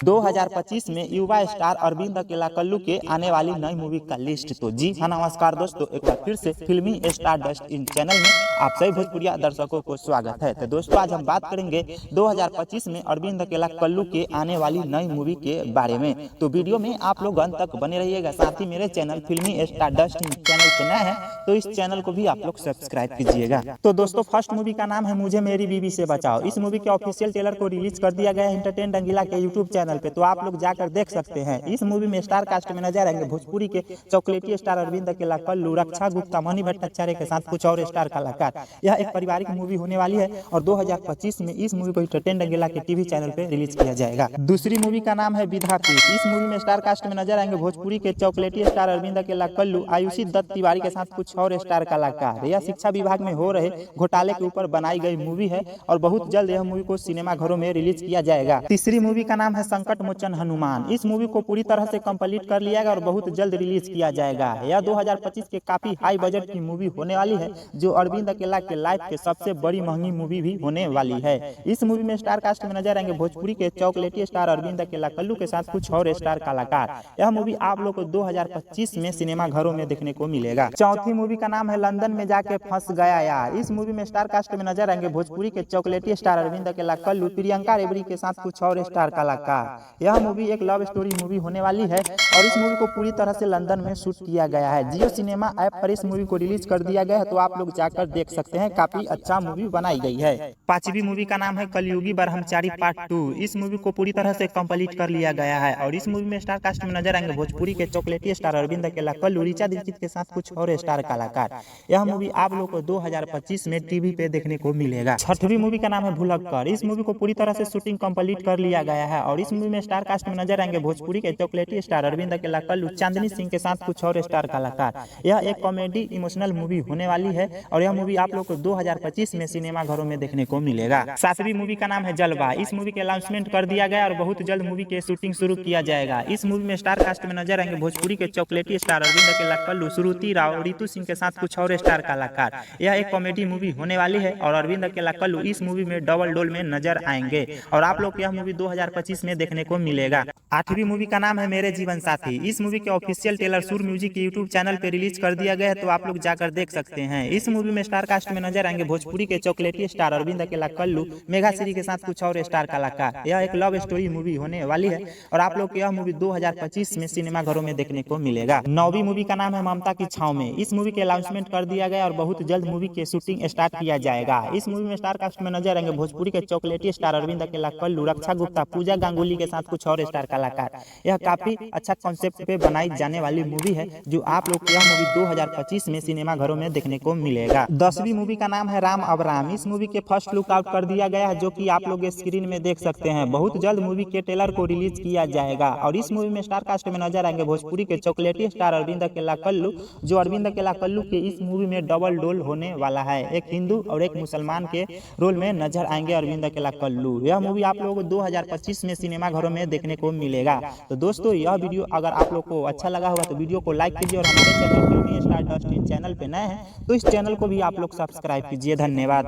2025 में युवा स्टार अरविंद अकेला कल्लू के आने वाली नई मूवी का लिस्ट। तो जी हाँ, नमस्कार दोस्तों, एक बार फिर से फिल्मी स्टार डस्ट इन चैनल में आप सभी भोजपुरिया दर्शकों को स्वागत है। तो दोस्तों, आज हम बात करेंगे 2025 में अरविंद अकेला कल्लू के आने वाली नई मूवी के बारे में। तो वीडियो में आप लोग अंत तक बने रहिएगा। साथ ही मेरे चैनल फिल्मी स्टार डस्ट इन चैनल पे नए हैं तो इस चैनल को भी आप लोग सब्सक्राइब कीजिएगा। तो दोस्तों, फर्स्ट मूवी का नाम है मुझे मेरी बीवी से बचाओ। इस मूवी के ऑफिशियल ट्रेलर को रिलीज कर दिया गया है एंटरटेन रंगीला के यूट्यूब चैनल पे, तो आप लोग जाकर देख सकते हैं। इस मूवी में स्टार कास्ट में नजर आएंगे भोजपुरी के चॉकलेटी स्टार अरविंद अकेला कल्लू, रक्षा गुप्ता, मणि भट्टाचार्य के साथ कुछ और स्टार कलाकार। यह एक पारिवारिक मूवी होने वाली है और 2025 में इस मूवी को एंटरटेन रंगीला के टीवी चैनल पे रिलीज किया जाएगा। दूसरी मूवी का नाम है विधापीठ। इस मूवी में स्टार कास्ट में नजर आएंगे भोजपुरी के चॉकलेटी स्टार अरविंद अकेला कल्लू, आयुषी दत्त तिवारी के साथ कुछ और स्टार कलाकार। यह शिक्षा विभाग में हो रहे घोटाले के ऊपर बनाई गई मूवी है और बहुत जल्द यह मूवी को सिनेमा घरों में रिलीज किया जाएगा। तीसरी मूवी का नाम है संकट मोचन हनुमान। इस मूवी को पूरी तरह से कंप्लीट कर लिया गया और बहुत जल्द रिलीज किया जाएगा। यह 2025 के काफी हाई बजट की मूवी होने वाली है, जो अरविंद अकेला के लाइफ के सबसे बड़ी महंगी मूवी भी होने वाली है। इस मूवी में स्टार कास्ट में नजर आएंगे भोजपुरी के चॉकलेटी स्टार अरविंद अकेला कल्लू के साथ कुछ और स्टार कलाकार। यह मूवी आप लोग को 2025 में सिनेमा घरों में देखने को मिलेगा। चौथी मूवी का नाम है लंदन में जाके फंस गया यार। इस मूवी में स्टार कास्ट में नजर आएंगे भोजपुरी के चॉकलेटी स्टार अरविंद अकेला कल्लू, प्रियंका रेबड़ी के साथ कुछ और स्टार कलाकार। यह मूवी एक लव स्टोरी मूवी होने वाली है और इस मूवी को पूरी तरह से लंदन में शूट किया गया है। जियो सिनेमा ऐप पर इस मूवी को रिलीज कर दिया गया है, तो आप लोग जाकर देख सकते हैं। काफी अच्छा मूवी बनाई गई है। पांचवी मूवी का नाम है कलयुगी ब्रह्मचारी पार्ट 2। इस मूवी को पूरी तरह से कंप्लीट कर लिया गया है और इस मूवी में स्टार कास्ट में नजर आएंगे भोजपुरी के चॉकलेटी स्टार अरविंद अकेला कल्लू, ऋचा दीक्षित के साथ कुछ और स्टार कलाकार। यह मूवी आप लोग को 2025 में टीवी पे देखने को मिलेगा। छठवीं मूवी का नाम है भुलक्कड़। इस मूवी को पूरी तरह से शूटिंग कंप्लीट कर लिया गया है और इस मूवी में स्टार कास्ट में नजर आएंगे भोजपुरी के चॉकलेटी स्टार अरविंद अकेला कल्लू, चांदनी सिंह के साथ कुछ और स्टार कलाकार। यह एक कॉमेडी इमोशनल मूवी होने वाली है और यह मूवी आप लोग को 2025 में सिनेमा घरों में देखने को मिलेगा। सातवीं मूवी का नाम है जलवा। इस मूवी के अनाउंसमेंट कर दिया गया और बहुत जल्द मूवी की शूटिंग शुरू किया जाएगा। इस मूवी में स्टार कास्ट में नजर आएंगे भोजपुरी के चॉकलेटी स्टार अरविंद अकेला कल्लू, श्रुति राव, रितु सिंह के साथ कुछ और स्टार कलाकार। यह एक कॉमेडी मूवी होने वाली है और अरविंद अकेला कल्लू इस मूवी में डबल रोल में नजर आएंगे और आप लोग को यह मूवी 2025 में देखने को मिलेगा। आठवीं मूवी का नाम है मेरे जीवन साथी। इस मूवी के ऑफिशियल ट्रेलर सुर म्यूजिक के यूट्यूब चैनल पे रिलीज कर दिया गया है, तो आप लोग जाकर देख सकते हैं। इस मूवी में स्टार कास्ट में नजर आएंगे भोजपुरी के चॉकलेटी स्टार अरविंद अकेला कल्लू, मेघा श्री के साथ कुछ और स्टार कलाकार। यह एक लव स्टोरी मूवी होने वाली है और आप लोग को यह मूवी 2025 में सिनेमा घरों में देखने को मिलेगा। नौवीं मूवी का नाम है ममता की छाव में। इस मूवी के अनाउंसमेंट कर दिया गया और बहुत जल्द मूवी की शूटिंग स्टार्ट किया जाएगा। इस मूवी में स्टार कास्ट में नजर आएंगे भोजपुरी के चॉकलेटी स्टार अरविंद अकेला कल्लू, रक्षा गुप्ता, पूजा गांगुली के साथ कुछ और स्टार कलाकार। यह काफी अच्छा कॉन्सेप्ट पे बनाई जाने वाली मूवी है, जो आप लोग को यह मूवी 2025 में सिनेमा घरों में देखने को मिलेगा। 10वीं मूवी का नाम है राम अबराम। इस मूवी के फर्स्ट लुक आउट कर दिया गया है, जो कि आप लोग स्क्रीन में देख सकते हैं। बहुत जल्द मूवी के ट्रेलर को रिलीज किया जाएगा और इस मूवी में स्टार कास्ट में नजर आएंगे भोजपुरी के चॉकलेटी स्टार अरविंद अकेला कल्लू, जो अरविंद अकेला कल्लू के इस मूवी में डबल रोल होने वाला है। एक हिंदू और एक मुसलमान के रोल में नजर आएंगे अरविंद अकेला कल्लू। यह मूवी आप लोगों को 2025 में सिनेमा घरों में देखने को मिलेगा। तो दोस्तों, यह वीडियो अगर आप लोग को अच्छा लगा होगा तो वीडियो को लाइक कीजिए और हमारे चैनल फिल्मी स्टार डस्ट इन चैनल पे नए हैं तो इस चैनल को भी आप लोग सब्सक्राइब कीजिए। धन्यवाद।